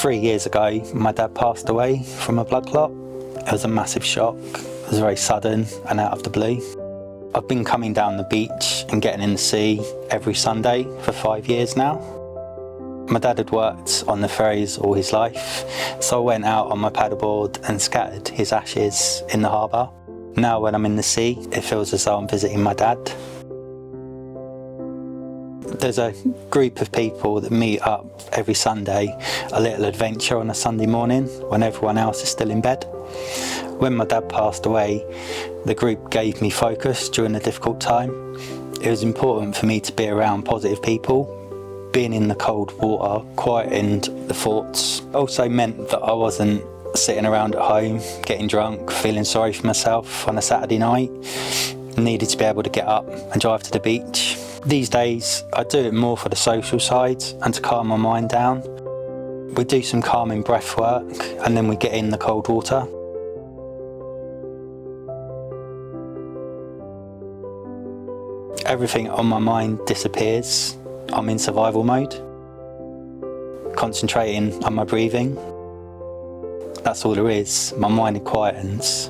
3 years ago, my dad passed away from a blood clot. It was a massive shock. It was very sudden and out of the blue. I've been coming down the beach and getting in the sea every Sunday for 5 years now. My dad had worked on the ferries all his life, so I went out on my paddleboard and scattered his ashes in the harbour. Now when I'm in the sea, it feels as though I'm visiting my dad. There's a group of people that meet up every Sunday, a little adventure on a Sunday morning when everyone else is still in bed. When my dad passed away, the group gave me focus during a difficult time. It was important for me to be around positive people. Being in the cold water quietened the thoughts. Also meant that I wasn't sitting around at home, getting drunk, feeling sorry for myself on a Saturday night. I needed to be able to get up and drive to the beach. These days, I do it more for the social side and to calm my mind down. We do some calming breath work and then we get in the cold water. Everything on my mind disappears. I'm in survival mode, concentrating on my breathing. That's all there is. My mind quietens.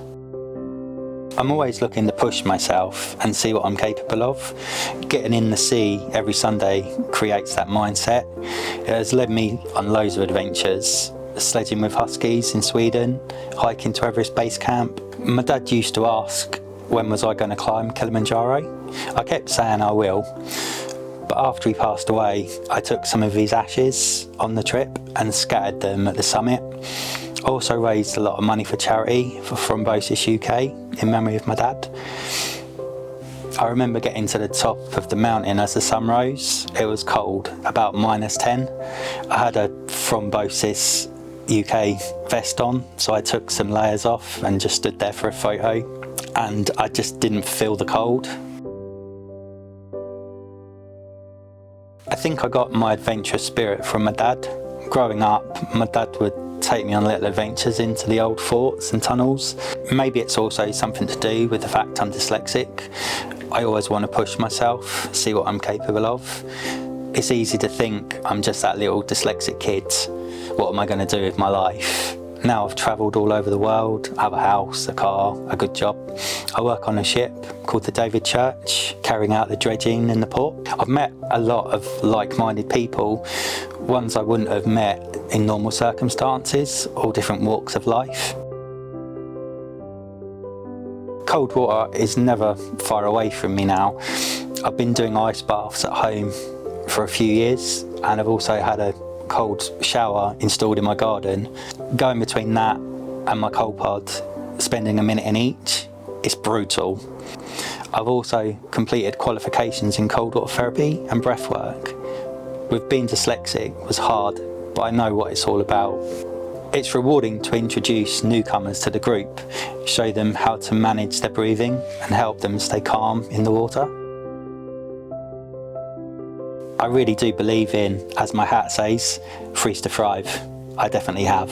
I'm always looking to push myself and see what I'm capable of. Getting in the sea every Sunday creates that mindset. It has led me on loads of adventures, sledging with huskies in Sweden, hiking to Everest Base Camp. My dad used to ask, when was I going to climb Kilimanjaro? I kept saying I will, but after he passed away, I took some of his ashes on the trip and scattered them at the summit. I also raised a lot of money for charity for Thrombosis UK in memory of my dad. I remember getting to the top of the mountain as the sun rose. It was cold, about -10. I had a Thrombosis UK vest on, so I took some layers off and just stood there for a photo, and I just didn't feel the cold. I think I got my adventurous spirit from my dad. Growing up, my dad would take me on little adventures into the old forts and tunnels. Maybe it's also something to do with the fact I'm dyslexic. I always want to push myself, see what I'm capable of. It's easy to think I'm just that little dyslexic kid. What am I going to do with my life? Now I've travelled all over the world, I have a house, a car, a good job. I work on a ship called the David Church, carrying out the dredging in the port. I've met a lot of like-minded people, ones I wouldn't have met in normal circumstances, all different walks of life. Cold water is never far away from me now. I've been doing ice baths at home for a few years, and I've also had a cold shower installed in my garden. Going between that and my cold pod, spending a minute in each, it's brutal. I've also completed qualifications in cold water therapy and breath work. With being dyslexic was hard, but I know what it's all about. It's rewarding to introduce newcomers to the group, show them how to manage their breathing and help them stay calm in the water. I really do believe in, as my hat says, freeze to thrive. I definitely have.